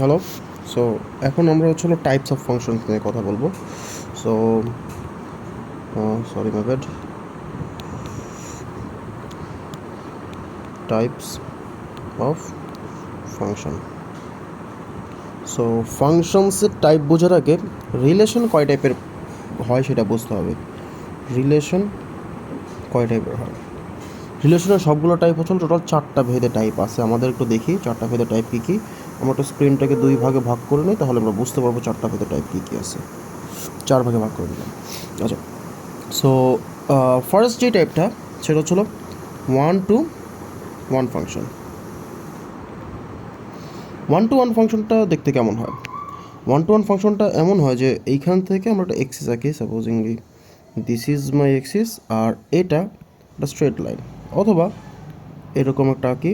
Hello. So এখন আমরা হচ্ছে টাইপস অফ ফাংশনস নিয়ে কথা বলবো। So sorry my bad, types of function. So ফাংশনসের টাইপ বোঝার আগে রিলেশন কয় টাইপের হয় সেটা বুঝতে হবে। রিলেশন কয় টাইপের হয়? রিলেশনের সবগুলো টাইপ হচ্ছে টোটাল 4টা ভেদে টাইপ আছে। আমাদের একটু দেখি 4টা ভেদে টাইপ কী কী। আমরা একটু স্ক্রিনটাকে 2 ভাগে ভাগ করে নিই, তাহলে আমরা বুঝতে পারবো 4টা ভেদে টাইপ কী কী আছে। 4 ভাগে ভাগ করে দিলাম। আচ্ছা, সো ফার্স্ট যে টাইপটা সেটা হচ্ছিল 1 to 1 ফাংশন। 1 to 1 ফাংশনটা দেখতে কেমন হয়? 1 to 1 ফাংশনটা এমন হয় যে এইখান থেকে আমরা একটা এক্সিস আঁকি, সাপোজিংলি দিস ইজ মাই এক্সিস, আর এটা একটা স্ট্রেট লাইন, অথবা এরকম একটা আঁকি,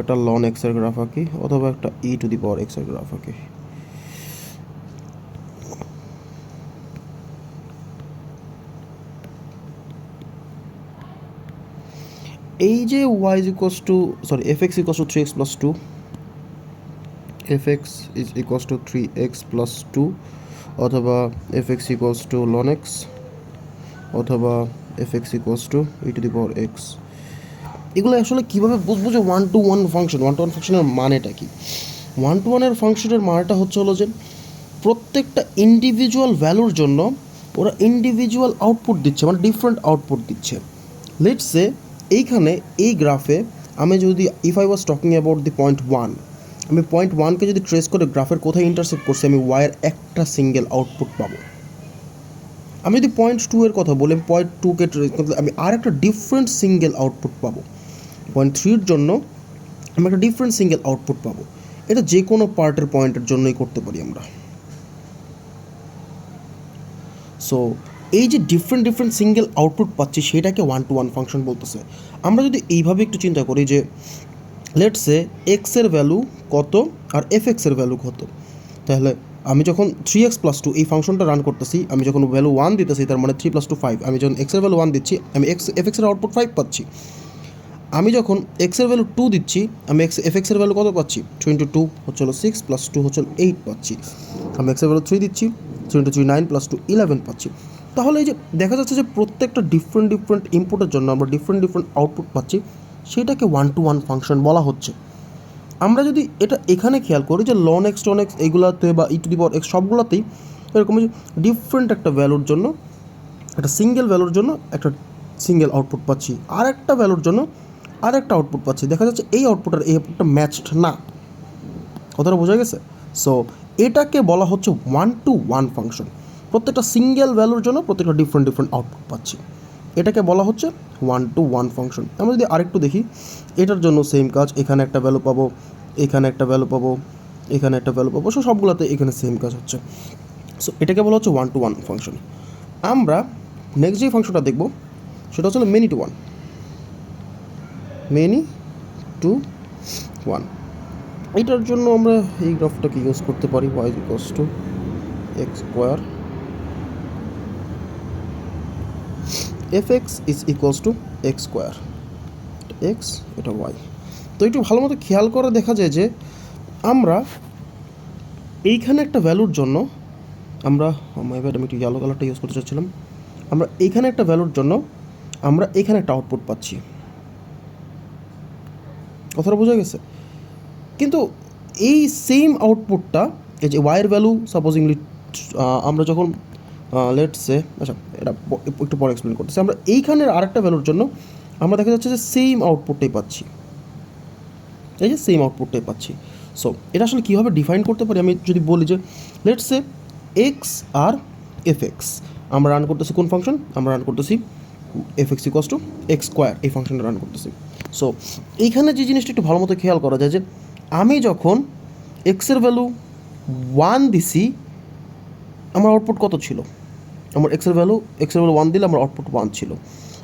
একটা লন এক্সের গ্রাফ আঁকি, অথবা একটা ই টু দি পাওয়ার এক্সের গ্রাফ আঁকি। এই যে Y is equals to F X equals to 3x plus 2, fx is equals to 3x plus 2, অথবা fx equals to ln x, অথবা fx equals to e to the power x। এগুলো আসলে কীভাবে বুঝবো যে 1 to 1 ফাংশন? 1 to 1 ফাংশনের মানেটা কি? 1 to 1 ফাংশনের মানেটা হচ্ছে যে প্রত্যেকটা ইন্ডিভিজুয়াল ভ্যালুর জন্য ওরা ইন্ডিভিজুয়াল আউটপুট দিচ্ছে, মানে ডিফারেন্ট আউটপুট দিচ্ছে। লেটস সে এইখানে এই গ্রাফে আমি যদি if I was talking about the point 1, আমি পয়েন্ট 1কে যদি ট্রেস করে গ্রাফের কোথায় ইন্টারসেক্ট করছি, আমি ওয়াইয়ের একটা সিঙ্গেল আউটপুট পাবো। আমি যদি পয়েন্ট 2 এর কথা বলি, পয়েন্ট 2কে ট্রেস করলে আমি আর একটা ডিফারেন্ট সিঙ্গেল আউটপুট পাবো। পয়েন্ট 3-র জন্য আমি একটা ডিফারেন্ট সিঙ্গেল আউটপুট পাবো। এটা যে কোনো পার্টের পয়েন্টের জন্যই করতে পারি আমরা। সো এই যে ডিফারেন্ট সিঙ্গেল আউটপুট পাচ্ছি সেটাকে 1 to 1 ফাংশন বলতেছে। আমরা যদি এইভাবে একটু চিন্তা করি যে লেটস সে এক্সের ভ্যালু কত আর এফ এক্সের ভ্যালু কত, তাহলে আমি যখন 3x প্লাস 2 এই ফাংশনটা রান করতেছি, আমি যখন ভ্যালু 1 দিতেছি, তার মানে 3 + 2 5। আমি যখন এক্সের ভ্যালু 1 দিচ্ছি, আমি এফ এক্সের আউটপুট 5 পাচ্ছি। আমি যখন এক্সের ভ্যালু 2 দিচ্ছি, আমি এফ এক্সের ভ্যালু কত পাচ্ছি? 3 × 2 হচ্ছে 6 + 2 হচ্ছে 8 পাচ্ছি। আমি এক্সের ভ্যালু 3 দিচ্ছি, 3 × 3 9 + 2 11 পাচ্ছি। তাহলে এই যে দেখা যাচ্ছে যে প্রত্যেকটা ডিফারেন্ট ইনপুটের জন্য আমরা ডিফারেন্ট আউটপুট পাচ্ছি, সেটাকে 1 to 1 ফাংশন বলা হচ্ছে। আমরা যদি এটা এখানে খেয়াল করি যে লন এক্স টন এক্স এইগুলাতে বা ই টু দি পাওয়ার এক্স সবগুলোতেই এরকম যে ডিফারেন্ট একটা ভ্যালুর জন্য, একটা সিঙ্গেল ভ্যালুর জন্য একটা সিঙ্গেল আউটপুট পাচ্ছি, আর একটা ভ্যালুর জন্য আর একটা আউটপুট পাচ্ছি। দেখা যাচ্ছে এই আউটপুট আর এই আউটপুটটা ম্যাচড না। কথাটা বোঝা গেছে? সো এটাকে বলা হচ্ছে 1 to 1 ফাংশন। প্রত্যেকটা সিঙ্গেল ভ্যালুর জন্য প্রত্যেকটা ডিফারেন্ট আউটপুট পাচ্ছি, এটাকে বলা হচ্ছে 1 to 1 ফাংশন। আমরা যদি আরেকটু দেখি, এটার জন্য সেম কাজ, এখানে একটা ভ্যালু পাবো, এখানে একটা ভ্যালু পাবো, এখানে একটা ভ্যালু পাবো, সবগুলোতে এখানে সেম কাজ হচ্ছে। সো এটাকে বলা হচ্ছে 1 to 1 ফাংশন। আমরা নেক্সট যে ফাংশনটা দেখব সেটা হচ্ছে many two one. Many two one, এটার জন্য আমরা এই গ্রাফটাকে ইউজ করতে পারি, y = x² fx is equals to x², x এটা y। তো একটু ভালো মতো খেয়াল করে দেখা যায় যে আমরা এইখানে একটা ভ্যালুর জন্য আমরা আমি একটু ইয়েলো কালারটা ইউজ করতে চাচ্ছিলাম। আমরা এইখানে একটা ভ্যালুর জন্য আমরা এখানে একটা আউটপুট পাচ্ছি। কথাটা বোঝা গেছে? কিন্তু এই সেম আউটপুটটা, এই যে ওয়াইয়ের ভ্যালু সাপোজিংলি আমরা যখন লেটস সে, আচ্ছা এটা একটু পরে এক্সপ্লেন করতেছি, আমরা এইখানের আরেকটা ভ্যালুর জন্য আমরা দেখা যাচ্ছে যে সেম আউটপুটটাই পাচ্ছি, এই যে সেম আউটপুটটাই পাচ্ছি। সো এটা আসলে কীভাবে ডিফাইন করতে পারি? আমি যদি বলি যে লেটস সে এক্স আর এফ এক্স আমরা রান করতেছি কোন ফাংশন? আমরা রান করতেছি fx = x², এই ফাংশনটা রান করতেছি। সো এইখানে যে জিনিসটা একটু ভালো মতো খেয়াল করা যায় যে আমি যখন এক্সের ভ্যালু 1 দিছি, আমার আউটপুট কত ছিল? আমার এক্সের ভ্যালু 1 দিলে আমার আউটপুট 1 ছিল।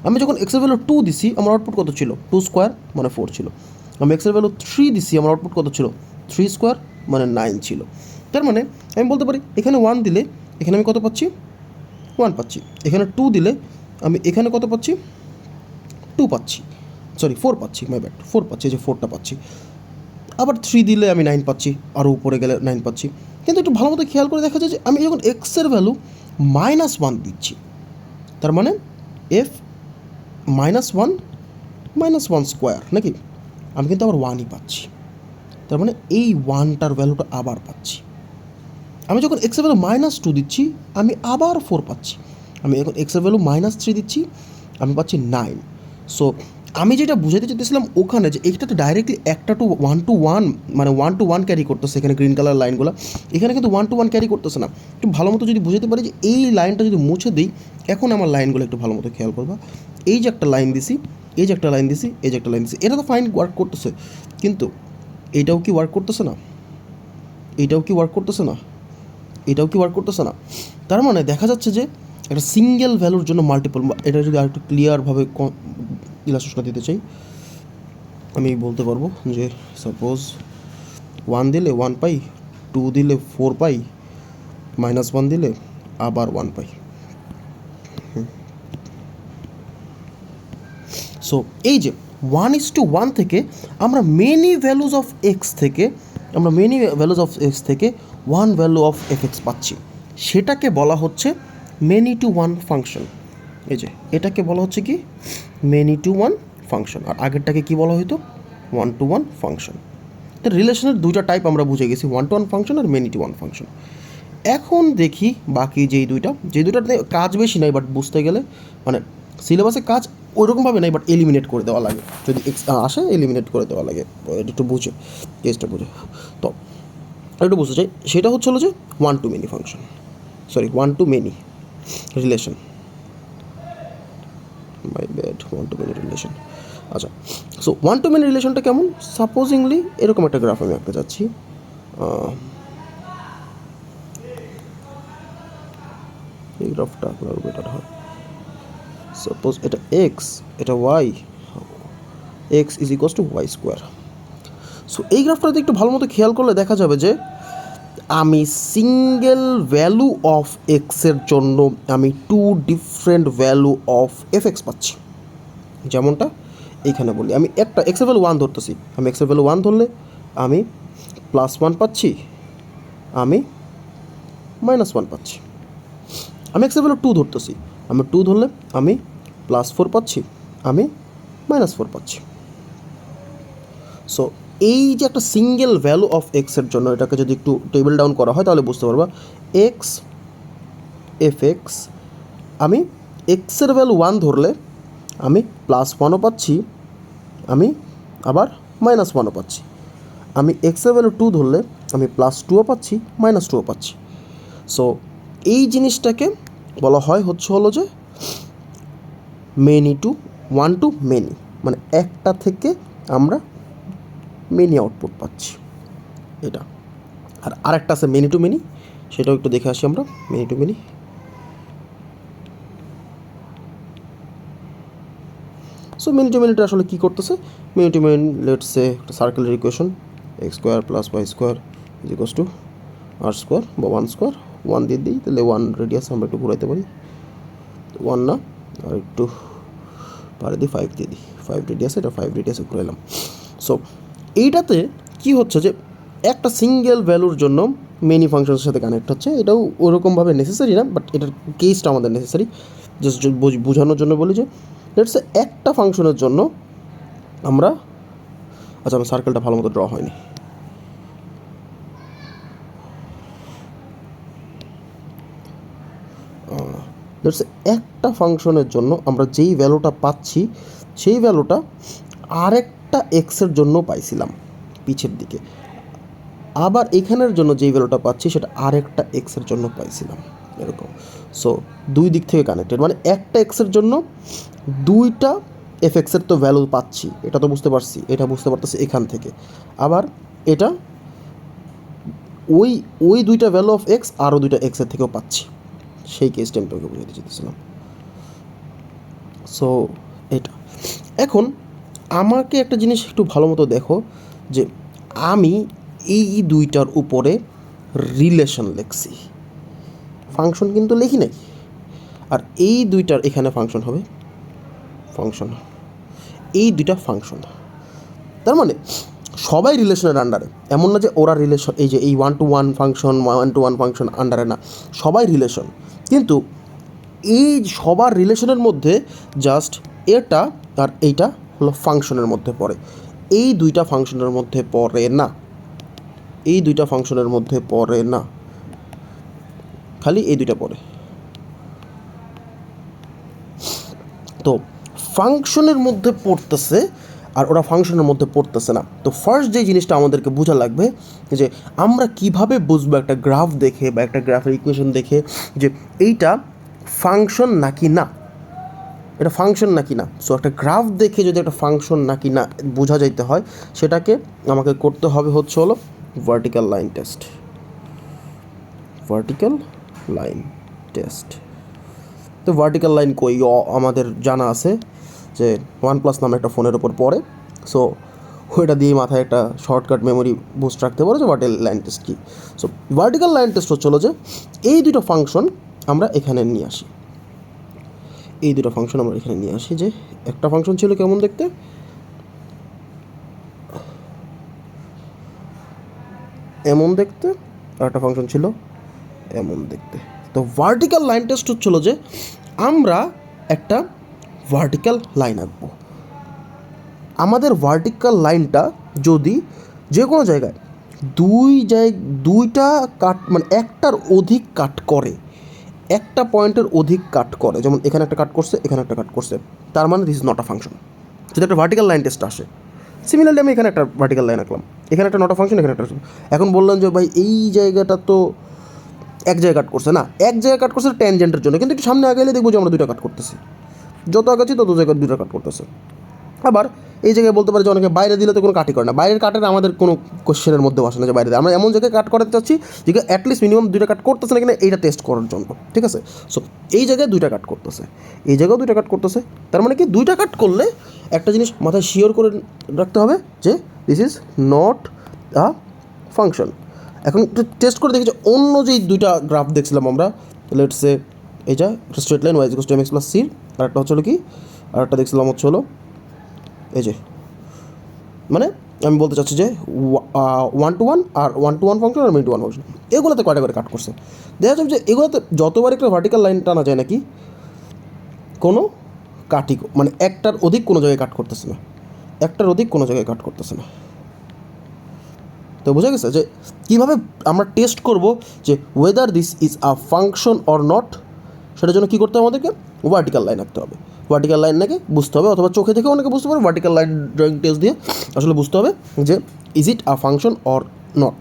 আমি যখন এক্সের ভ্যালু 2 দিছি, আমার আউটপুট কত ছিল? 2² মানে 4 ছিল। আমি এক্সের ভ্যালু 3 দিছি, আমার আউটপুট কত ছিল? 3² মানে 9 ছিল। তার মানে আমি বলতে পারি এখানে 1 দিলে এখানে আমি কত পাচ্ছি? 1 পাচ্ছি। এখানে 2 দিলে আমি এখানে কত পাচ্ছি? 2 পাচ্ছি, 4 পাচ্ছি, মাই ব্যাড, 4 পাচ্ছি, এই যে 4টা পাচ্ছি। আবার 3 দিলে আমি 9 পাচ্ছি, আরও উপরে গেলে 9 পাচ্ছি। কিন্তু একটু ভালো মতো খেয়াল করে দেখা যায় যে আমি যখন এক্সের ভ্যালু -1 দিচ্ছি, তার মানে এফ -1 -1 স্কোয়ার নাকি, আমি কিন্তু আবার 1ই পাচ্ছি। তার মানে এই 1টার ভ্যালুটা আবার পাচ্ছি। আমি যখন এক্সের ভ্যালু -2 দিচ্ছি, আমি আবার 4 পাচ্ছি। আমি এখন এক্সের ভ্যালু -3 দিচ্ছি, আমি পাচ্ছি 9। সো আমি যেটা বুঝাতে চাইতেছিলাম ওখানে যে এটা তো ডাইরেক্টলি একটা টু 1 মানে 1 ক্যারি করতেছে, এখানে গ্রিন কালার লাইনগুলো, এখানে কিন্তু 1 ক্যারি করতেছে না। একটু ভালো মতো যদি বুঝাতে পারি যে এই লাইনটা যদি মুছে দিই, এখন আমার লাইনগুলো একটু ভালো মতো খেয়াল করবা। এই যে একটা লাইন দিছি, এই যে একটা লাইন দিছি, এই যে একটা লাইন দিছি, এটা তো ফাইন ওয়ার্ক করতেছে, কিন্তু এইটাও কি ওয়ার্ক করতেছে না? এইটাও কি ওয়ার্ক করতেছে না? এটাও কি ওয়ার্ক করতেছে না? তার মানে দেখা যাচ্ছে যে একটা সিঙ্গেল ভ্যালুর জন্য মাল্টিপল, এটা যদি আরেকটু ক্লিয়ারভাবে ইলাস্ট্রেশনটা দিতে চাই, আমি বলতে পারবো যে সাপোজ 1 দিলে 1 পাই, 2 দিলে 4 পাই, -1 দিলে আবার 1 পাই। সো এই যে 1:1 থেকে আমরা মেনি ভ্যালুজ অফ এক্স থেকে one value of F x পাচ্ছি, সেটাকে বলা হচ্ছে মেনি টু ওয়ান ফাংশন। এই যে এটাকে বলা হচ্ছে কি মেনি টু ওয়ান ফাংশন, আর আগেরটাকে কি বলা হতো 1-to-1 ফাংশন। তো রিলেশনের দুইটা টাইপ আমরা বুঝে গেছি, 1-to-1 function are many two one function. এখন দেখি বাকি যেই দুইটাতে কাজ বেশি নাই, বাট বুঝতে গেলে মানে সিলেবাসে কাজ ওইরকমভাবে নাই, বাট এলিমিনেট করে দেওয়া লাগে, যদি এক্স আসে এলিমিনেট করে দেওয়া লাগে, একটু বুঝে কেসটা বুঝে। তো একটু বুঝতে চাই, সেটা হচ্ছে হলো যে 1-to-many function, sorry 1-to-many relation, my bad, 1-to-many relation. আচ্ছা, সো 1-to-many রিলেশনটা কেমন? সাপোজিংলি এরকম একটা গ্রাফ আমি আঁকতে যাচ্ছি। এই গ্রাফটা আপনার বেটার হয়। সাপোজ এটা এক্স, এটা Y, X is equals to Y square. So এই গ্রাফটাতে একটু ভালো মতো খেয়াল করলে দেখা যাবে যে আমি সিঙ্গেল ভ্যালু অফ এক্সের জন্য আমি 2 different value of F x পাচ্ছি। যেমনটা এইখানে বলি, আমি একটা এক্সের ভ্যালু 1 ধরতেছি, আমি এক্সের ভ্যালু 1 ধরলে আমি +1 পাচ্ছি, আমি -1 পাচ্ছি। আমি এক্সের ভ্যালু 2 ধরতেছি, আমি 2 ধরলে আমি +4 পাচ্ছি, আমি -4 পাচ্ছি। সো এই যে একটা সিঙ্গেল ভ্যালু অফ এক্সের জন্য এটাকে যদি একটু টেবিল ডাউন করা হয় তাহলে বুঝতে পারবা এক্স এফ এক্স, আমি এক্সের ভ্যালু 1 ধরলে আমি +1ও পাচ্ছি, আমি আবার -1ও পাচ্ছি। আমি এক্সের ভ্যালু 2 ধরলে আমি +2ও পাচ্ছি, -2ও পাচ্ছি। সো এই জিনিসটাকে বলা হয় হলো যে মেনি টু 1-to-many, মানে একটা থেকে আমরা মেনি আউটপুট পাচ্ছি এটা। আর আরেকটা আছে মেনি টু মেনি, সেটাও একটু দেখে আসি আমরা। Many to many, so many to মেনিটা আসলে কী করতেছে? Many to many let's say একটা সার্কেলের equation, x square plus y square is equals to r square বা 1 স্কোয়ার। 1 দিয়ে দিই তাহলে 1 রেডিয়াস আমরা একটু ঘুরাইতে পারি, 1 না আর একটু পারে দিই 5 দিয়ে দিই, 5 রেডিয়াসে, এটা 5 রেডিয়াসে ঘুরাইলাম। সো এইটাতে কি হচ্ছে যে একটা সিঙ্গেল ভ্যালুর জন্য মেনি ফাংশনের সাথে কানেক্ট হচ্ছে, এটাও ওরকমভাবে নেসেসারি না, বাট এটার কেসটা আমাদের নেসেসারি। জাস্ট বোঝানোর জন্য বলি যে লেটস সে একটা ফাংশনের জন্য আমরা, আচ্ছা আমার সার্কেলটা ভালো মতো ড্র হয়নি, লেটস সে একটা ফাংশনের জন্য আমরা যেই ভ্যালুটা পাচ্ছি সেই ভ্যালুটা আরেকটা এক্সের জন্য পাইছিলাম পিছের দিকে, আবার এখানের জন্য যেই ভ্যালুটা পাচ্ছি সেটা আরেকটা এক্সের জন্য পাইছিলাম, এরকম। সো দুই দিক থেকে কানেক্টেড, মানে একটা এক্সের জন্য দুইটা এফ এক্সের তো ভ্যালু পাচ্ছি, এটা তো বুঝতে পারছি, এটা বুঝতে পারতেছি এখান থেকে। আবার এটা ওই দুইটা ভ্যালু অফ এক্স আরও দুইটা এক্সের থেকেও পাচ্ছি, সেই কেসটা আমি তোকে বুঝাতে চেয়েছিলাম। সো এটা এখন আমাকে একটা জিনিস একটু ভালো মতো দেখো যে আমি এই দুইটার উপরে রিলেশন লিখছি, ফাংশন কিন্তু লিখি নাই। আর এই দুইটার এখানে ফাংশন হবে, ফাংশন, এই দুইটা ফাংশন। তার মানে সবাই রিলেশনের আন্ডারে, এমন না যে ওরা রিলেশন, এই যে এই ওয়ান টু ওয়ান ফাংশন আন্ডারে না, সবাই রিলেশন। কিন্তু এই সবার রিলেশনের মধ্যে জাস্ট এটা আর এইটা হলো ফাংশনের মধ্যে পড়ে, এই দুইটা ফাংশনের মধ্যে পড়ে না, এই দুইটা ফাংশনের মধ্যে পড়ে না, খালি এই দুইটা পড়ে। তো ফাংশনের মধ্যে পড়তেছে আর ওরা ফাংশনের মধ্যে পড়তেছে না। তো ফার্স্ট যে জিনিসটা আমাদেরকে বোঝা লাগবে যে আমরা কিভাবে বুঝবো একটা গ্রাফ দেখে বা একটা গ্রাফের ইকুয়েশন দেখে যে এইটা ফাংশন নাকি না, এটা ফাংশন নাকি না। সো একটা গ্রাফ দেখে যদি একটা ফাংশন নাকি না বোঝা যাইতে হয়, সেটাকে আমাকে করতে হবে হচ্ছে হলো vertical line test, vertical line test. তো ভার্টিক্যাল লাইন কই আমাদের জানা আছে যে OnePlus নামে একটা ফোনের ওপর পড়ে। সো ওইটা দিয়ে মাথায় একটা শর্টকাট মেমোরি বুস্ট রাখতে পারো যে ভার্টিক্যাল লাইন টেস্ট কী। সো ভার্টিক্যাল লাইন টেস্ট হচ্ছিল যে এই দুটো ফাংশন আমরা এখানে নিয়ে আসি, এই দুটো ফাংশন আমরা এখানে নিয়ে আসি। যে একটা ফাংশন ছিল কেমন দেখতে, এমন দেখতে, আর একটা ফাংশন ছিল এমন দেখতে। তো ভার্টিক্যাল লাইন টেস্ট হচ্ছিল যে আমরা একটা ভার্টিক্যাল লাইন আঁকবো, আমাদের ভার্টিক্যাল লাইনটা যদি যে কোনো জায়গায় দুইটা কাট মানে একটার অধিক কাট করে, একটা পয়েন্টের অধিক কাট করে, যেমন এখানে একটা কাট করছে, এখানে একটা কাট করছে, তার মানে this is not a function. যদি একটা ভার্টিক্যাল লাইন টেস্ট আসে, সিমিলারলি আমি এখানে একটা ভার্টিক্যাল লাইন আঁকলাম, এখানে একটা নট আ ফাংশন, এখানে একটা। এখন বললাম যে ভাই এই জায়গাটা তো এক জায়গায় কাট করছে না, এক জায়গায় কাট করছে ট্যানজেন্টের জন্য, কিন্তু একটু সামনে আগাইলে দেখবো যে আমরা দুইটা কাট করতেছি, যত আগাচ্ছি তত জায়গায় দুইটা কাট করতেছে। আবার এই জায়গায় বলতে পারে যে অনেকে বাইরে দিলে তো কোনো কাটই করে না, বাইরের কাটের আমাদের কোনো কোশ্চেনের মধ্যে আসে না যে বাইরে দেয়, আমরা এমন জায়গায় কাট করাতে চাচ্ছি যে অ্যাটলিস্ট মিনিমাম দুইটা কাট করতেছে না কিনা এইটা টেস্ট করার জন্য, ঠিক আছে। সো এই জায়গায় দুইটা কাট করতেছে, এই জায়গাও দুইটা কাট করতেছে, তার মানে কি দুইটা কাট করলে একটা জিনিস মাথায় শিওর করে রাখতে হবে যে this is not a function. এখন একটু টেস্ট করে দেখি যে অন্য যেই দুইটা গ্রাফ দেখছিলাম আমরা, লেটস সে এইটা straight line y = mx + c, আর একটা হচ্ছে হলো কি, আর একটা দেখছিলাম হচ্ছে হলো এই যে, মানে আমি বলতে চাচ্ছি যে 1-to-1 আর 1-to-1 ফাংশন আর মিন-টু-1 ফাংশন, এগুলোতে কয়টা করে কাট করছে। দেখা যাবে যে এগুলোতে যতবার একটা ভার্টিক্যাল লাইন টানা যায় নাকি কোনো কাটই মানে একটার অধিক কোনো জায়গায় কাট করতেছে না, একটার অধিক কোনো জায়গায় কাট করতেছে না। তো বোঝা গেছে যে কীভাবে আমরা টেস্ট করব যে weather this is a function or not, সেটার জন্য কী করতে হবে আমাদেরকে ভার্টিক্যাল লাইন আঁকতে হবে, ভার্টিক্যাল লাইন নাকি বুঝতে হবে, অথবা চোখে দেখে অনেকে বুঝতে পারে, ভার্টিক্যাল লাইন ড্রয়িং টেস্ট দিয়ে আসলে বুঝতে হবে যে is it a function or not.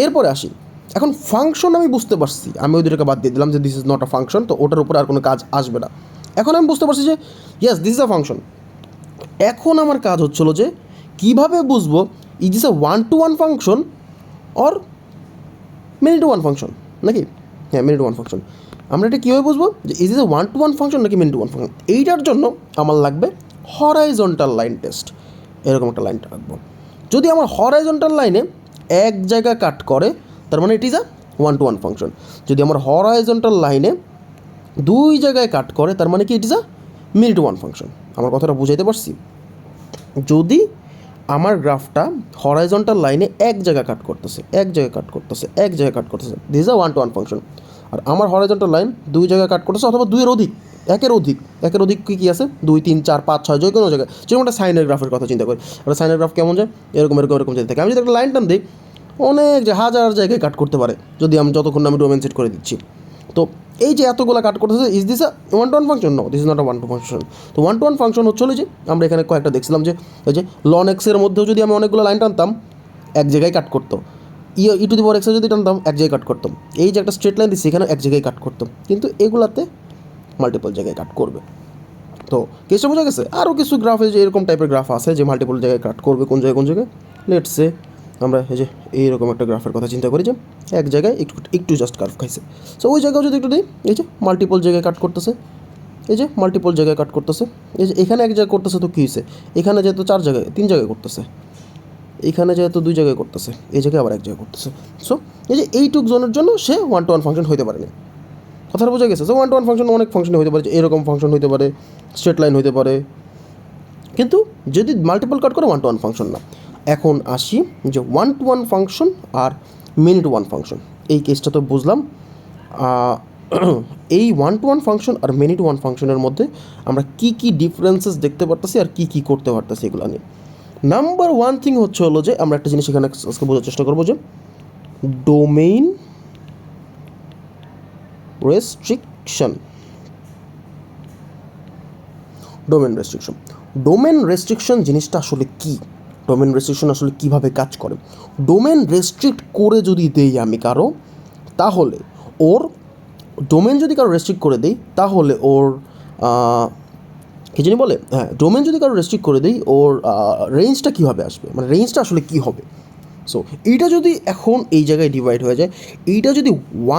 এরপরে আসি, এখন ফাংশন আমি বুঝতে পারছি, আমি ওই দুটোকে বাদ দিয়ে দিলাম যে this is not a function, তো ওটার উপরে আর কোনো কাজ আসবে না। এখন আমি বুঝতে পারছি যে yes this is a function. এখন আমার কাজ হচ্ছিলো যে কীভাবে বুঝবো is is a 1-to-1 function or মিন-টু-1 ফাংশন নাকি, হ্যাঁ মিন-টু-1 ফাংশন। আমরা এটা কীভাবে বুঝবো যে is is a 1-to-1 function নাকি মিন-টু-1 ফাংশন। এইটার জন্য আমার লাগবে হরাইজন্টাল লাইন টেস্ট, এরকম একটা লাইনটা রাখবো। যদি আমার হরাইজন্টাল লাইনে এক জায়গায় কাট করে, তার মানে it is a 1-to-1 function. যদি আমার হরাইজন্টাল লাইনে দুই জায়গায় কাট করে, তার মানে কি ইট ইজ আ মিন-টু-1 ফাংশন। আমার কথাটা বুঝাইতে পারছি? যদি আমার গ্রাফটা হরাইজন্টাল লাইনে এক জায়গায় কাট করতেছে, এক জায়গায় কাট করতেছে, এক জায়গায় কাট করতেছে, this is a 1-to-1 function. আর আমার হরাইজন্টাল লাইন দুই জায়গায় কাট করতেছে, অথবা দুইয়ের অধিক, একের অধিক কী আছে 2, 3, 4, 5, 6 যে কোনো জায়গায়। যেরকম একটা সাইনের গ্রাফের কথা চিন্তা করি, একটা সাইনের গ্রাফ কেমন যায় এরকম যেতে থাকে। আমি যদি একটা লাইন টান দিই, অনেক যে হাজার জায়গায় কাট করতে পারে, যদি আমি যতক্ষণ আমি ডোমেন সেট করে দিচ্ছি। তো এই যে এতগুলো কাট করতেছে, is this a 1-to-1 function? No, this is not a 1-to-1 function. তো 1-to-1 ফাংশন হচ্ছে যে আমরা এখানে কয়েকটা দেখছিলাম যে ওই যে ln x এর মধ্যেও যদি আমি অনেকগুলো লাইন টানতাম, এক জায়গায় কাট করতো, e⁻x যদি টানতাম এক জায়গায় কাট করতাম, এই যে একটা স্ট্রেট লাইন দিচ্ছি এখানে এক জায়গায় কাট করতাম, কিন্তু এগুলাতে মাল্টিপল জায়গায় কাট করবে। তো কেসটা বোঝা গেছে? আরও কিছু গ্রাফে যে এরকম টাইপের গ্রাফ আছে যে মাল্টিপল জায়গায় কাট করবে, কোন জায়গায় লেটস সে আমরা এই যে এইরকম একটা গ্রাফের কথা চিন্তা করি যে এক জায়গায় একটু জাস্ট কার্ভ খাইছে। সো ওই জায়গাও যদি একটু দিই, এই যে মাল্টিপল জায়গায় কাট করতেছে, এই যে মাল্টিপল জায়গায় কাট করতেছে, এই যে এখানে এক জায়গায় করতেছে, তো কী হয়েছে, এখানে যেহেতু 4 জায়গায় 3 জায়গায় করতেছে, এইখানে যেহেতু 2 জায়গায় করতেছে, এই জায়গায় আবার এক জায়গায় করতেছে। সো এই যে এইটুক জোনের জন্য সে 1-to-1 ফাংশন হইতে পারেনি। কথাটা বোঝা গেছে? সো 1-to-1 ফাংশন অনেক ফাংশন হইতে পারে, যে এরকম ফাংশন হইতে পারে, স্ট্রেট লাইন হইতে পারে, কিন্তু যদি মাল্টিপল কাট করে 1-to-1 ফাংশন না। এখন আসি যে 1-to-1 ফাংশন আর many-to-1 ফাংশন। এই কেসটা তো বুঝলাম। এই 1-to-1 ফাংশন আর many-to-1 ফাংশনের মধ্যে আমরা কী কী ডিফারেন্সেস দেখতে পারতেছি আর কী কী করতে পারতেছি এগুলো নিয়ে। নাম্বার ওয়ান থিং হলো যে আমরা একটা জিনিস এখানে আজকে বোঝার চেষ্টা করবো যে ডোমেইন রেস্ট্রিকশন। ডোমেন রেস্ট্রিকশন জিনিসটা আসলে কী, ডোমেন রেস্ট্রিকশন আসলে কীভাবে কাজ করে। ডোমেন রেস্ট্রিক্ট করে যদি দেই আমি কারো, তাহলে ওর ডোমেন যদি কারো রেস্ট্রিক্ট করে দেই তাহলে ওর কী জানি বলে, হ্যাঁ, ডোমেন যদি কারো রেস্ট্রিক্ট করে দেই ওর রেঞ্জটা কীভাবে আসবে, মানে রেঞ্জটা আসলে কী হবে। সো এইটা যদি এখন এই জায়গায় ডিভাইড হয়ে যায়, এইটা যদি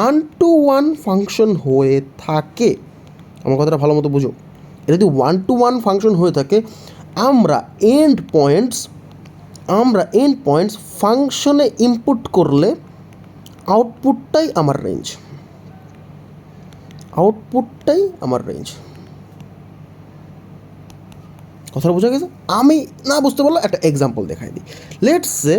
1-to-1 ফাংশন হয়ে থাকে, আমার কথাটা ভালো মতো বুঝো, এটা যদি 1-to-1 ফাংশন হয়ে থাকে, আমরা এন্ড পয়েন্টস ফাংশনে ইনপুট করলে আউটপুটটাই আমার রেঞ্জ। কথাটা বোঝা গেছে? আমি না বুঝতে পারলে একটা এক্সাম্পল দেখাই দিই। লেটস সে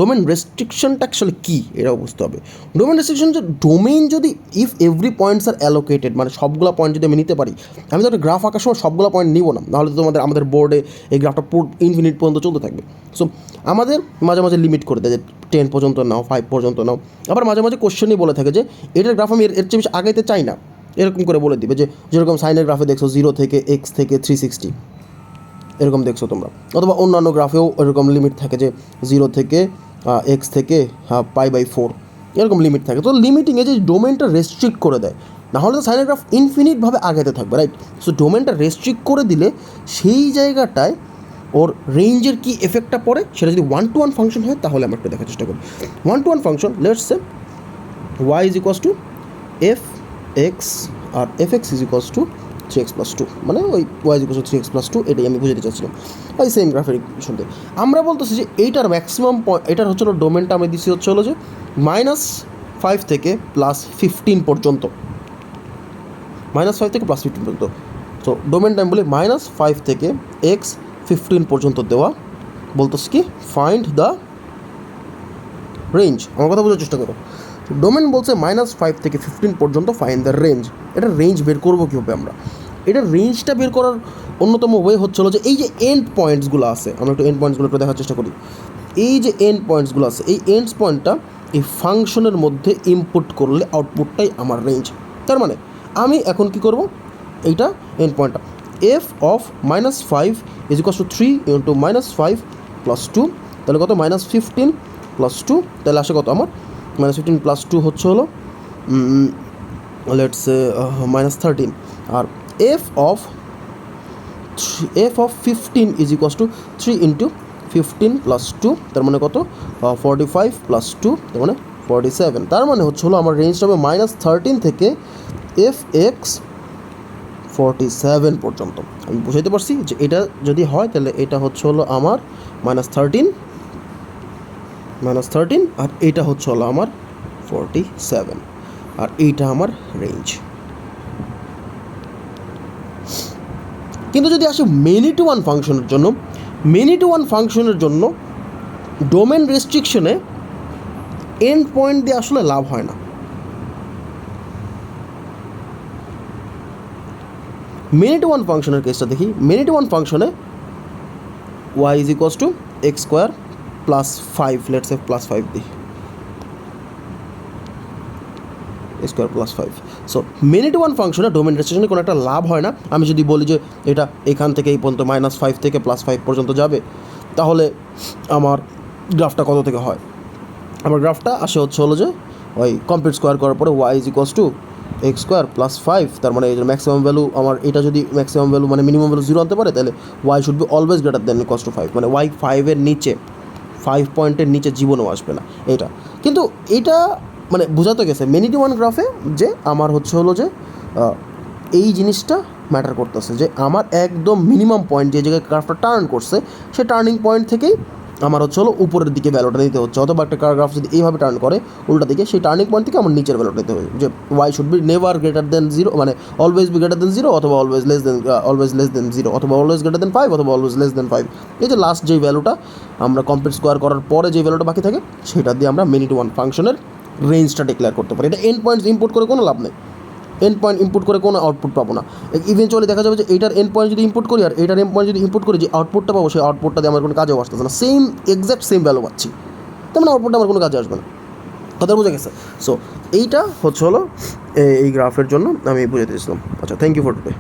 ডোমেন রেস্ট্রিকশনটা অ্যাকচুয়ালি কী এটাও বুঝতে হবে। ডোমেন রেস্ট্রিকশন যে ডোমেইন যদি if every points are allocated, মানে সবগুলো পয়েন্ট যদি আমি নিতে পারি, আমি তো একটা গ্রাফ আঁকার সময় সবগুলো পয়েন্ট নিব না, নাহলে তো আমাদের বোর্ডে এই গ্রাফটা ইনফিনিট পর্যন্ত চলতে থাকবে। সো আমাদের মাঝে মাঝে লিমিট করে দেয় যে 10 পর্যন্ত নাও, 5 পর্যন্ত নাও। আবার মাঝে মাঝে কোশ্চেনই বলে থাকে যে এটার গ্রাফ আমি এর চেয়ে বেশি আগাইতে চাই না, এরকম করে বলে দিবে যে যেরকম সাইনের গ্রাফে দেখছো 0 থেকে x থেকে 360 এরকম দেখছো তোমরা, অথবা অন্যান্য গ্রাফেও এরকম লিমিট থাকে যে 0 থেকে x থেকে π/4 এরকম লিমিট থাকে। তো লিমিটিংয়ে যে ডোমেনটা রেস্ট্রিক্ট করে দেয়, নাহলে তো সাইনের গ্রাফ ইনফিনিটভাবে আগাতে থাকবে, রাইট? সো ডোমেনটা রেস্ট্রিক্ট করে দিলে সেই জায়গাটায় ওর রেঞ্জের কী এফেক্টটা পড়ে, সেটা যদি 1-to-1 ফাংশন হয় তাহলে আমরা একটু দেখার চেষ্টা করি। 1-to-1 function, let's say y = f(x) আর f(x) = 3x+2, মানে ওই y = 3x+2, এটাই আমি বুঝাতে চাচ্ছিলাম। ওই সেম গ্রাফের শুনতে আমরা বলতেছি যে এইটার ম্যাক্সিমাম পয়েন্ট, এটার হচ্ছিলো ডোমেনটা আমি দিচ্ছি হলো যে -5 থেকে +15 পর্যন্ত, -5 থেকে +15 পর্যন্ত। সো ডোমেনটা আমি বলি -5 থেকে x 15 পর্যন্ত দেওয়া, বলতেছি কি ফাইন্ড দ্য রেঞ্জ। আমার কথা বোঝার চেষ্টা করো। ডোমেন বলছে -5 থেকে 15 পর্যন্ত ফাইন্ড দ্য রেঞ্জ। এটা রেঞ্জ বের করবো কীভাবে আমরা? এটা রেঞ্জটা বের করার অন্যতম ওয়ে হচ্ছিল যে এই যে এন্ড পয়েন্টসগুলো আছে, আমরা একটু এন্ড পয়েন্টসগুলো একটু দেখার চেষ্টা করি। এই যে এন্ড পয়েন্টসগুলো আছে, এই এন্ডস পয়েন্টটা এই ফাংশনের মধ্যে ইনপুট করলে আউটপুটটাই আমার রেঞ্জ। তার মানে আমি এখন কি করব, এইটা এন্ড পয়েন্টটা f(-5) = 3 × -5 + 2, তাহলে কত? -15 + 2, তাহলে আসে কত আমার? -15 + 2 হচ্ছে হলো লেটস সে -13। আর f(15) = 3 × 15 + 2, তার মানে কত? 45 + 2, তার মানে 47। তার মানে হচ্ছে হলো আমার রেঞ্জটা হবে -13 থেকে f(x) 47 পর্যন্ত। আমি বুঝাইতে পারছি যে এটা যদি হয় তাহলে এটা হচ্ছে হলো আমার -13, আর এইটা হচ্ছে হলো আমার 47, আর এইটা আমার রেঞ্জ। কিন্তু যদি আসে many-to-1 ফাংশনের জন্য ডোমেন রেস্ট্রিকশনে এন্ড পয়েন্ট দিয়ে আসলে লাভ হয় না। many-to-1 ফাংশনের কেসটা দেখি। many-to-1 ফাংশনে y = x² + 5, লেটস সে +5 দিই, x² + 5। সো many-to-1 ফাংশনে ডোমেন রেস্ট্রিকশনে কোনো একটা লাভ হয় না। আমি যদি বলি যে এটা এখান থেকে এই পর্যন্ত -5 থেকে +5 পর্যন্ত যাবে, তাহলে আমার গ্রাফটা কত থেকে হয়? আমার গ্রাফটা আসে হচ্ছে হলো যে ওই কমপ্লিট স্কোয়ার করার পরে y = x² + 5, তার মানে এই যে ম্যাক্সিমাম ভ্যালু আমার, এটা যদি ম্যাক্সিমাম ভ্যালু মানে মিনিমাম ভ্যালু 0 আনতে পারে, তাহলে y should be always greater than = 5, মানে y 5-এর নিচে, 5 পয়েন্টের নিচে জীবনেও আসবে না এটা। কিন্তু এটা মানে বোঝাতে গেছে many-to-1 গ্রাফে যে আমার হচ্ছে হলো যে এই জিনিসটা ম্যাটার করতেছে যে আমার একদম মিনিমাম পয়েন্ট যে জায়গায় গ্রাফটা টার্ন করছে, সে টার্নিং পয়েন্ট থেকেই আমার হচ্ছে হলো উপরের দিকে ভ্যালুটা নিতে হচ্ছে, অথবা একটা গ্রাফ যদি এইভাবে টার্ন করে উল্টা দিকে, সেই টার্নিং পয়েন্ট থেকে আমার নিচের ভ্যালুটা নিতে হবে, যে y should be never greater than zero, মানে always be greater than zero, অথবা অলওয়েজ লেস দেন জিরো, অথবা অলওয়েজ গ্রেটার দেন 5, অথবা অলওয়েজ লেস দেন 5। এই যে লাস্ট যেই ভ্যালুটা আমরা কমপ্লিট স্কোয়ার করার পরে যে ভ্যালুটা বাকি থাকে সেটা দিয়ে আমরা মেনি টু ওয়ান ফাংশনের রেঞ্জটা ডিক্লেয়ার করতে পারি। এটা এন্ড পয়েন্টস ইম্পোর্ট করে কোনো লাভ নেই, এন্ড পয়েন্ট ইম্পোর্ট করে কোনো আউটপুট পাবো না। ইভেনচুয়ালি দেখা যাবে যে এইটার এন্ড পয়েন্ট যদি ইম্পোর্ট করি আর এইটার এন্ড পয়েন্ট যদি ইম্পোর্ট করি, যে আউটপুটটা পাবো সেই আউটপুটটা দিয়ে আমার কোনো কাজেও আসতেছে না, সেম এক্স্যাক্ট সেম ভ্যালু পাচ্ছি, তেমন আউটপুটটা আমার কোনো কাজে আসবে না। কথা বোঝা গেছে? সো এইটা হচ্ছে হলো এই গ্রাফের জন্য আমি বুঝে দিয়েছিলাম। আচ্ছা, থ্যাংক ইউ ফর টুডে।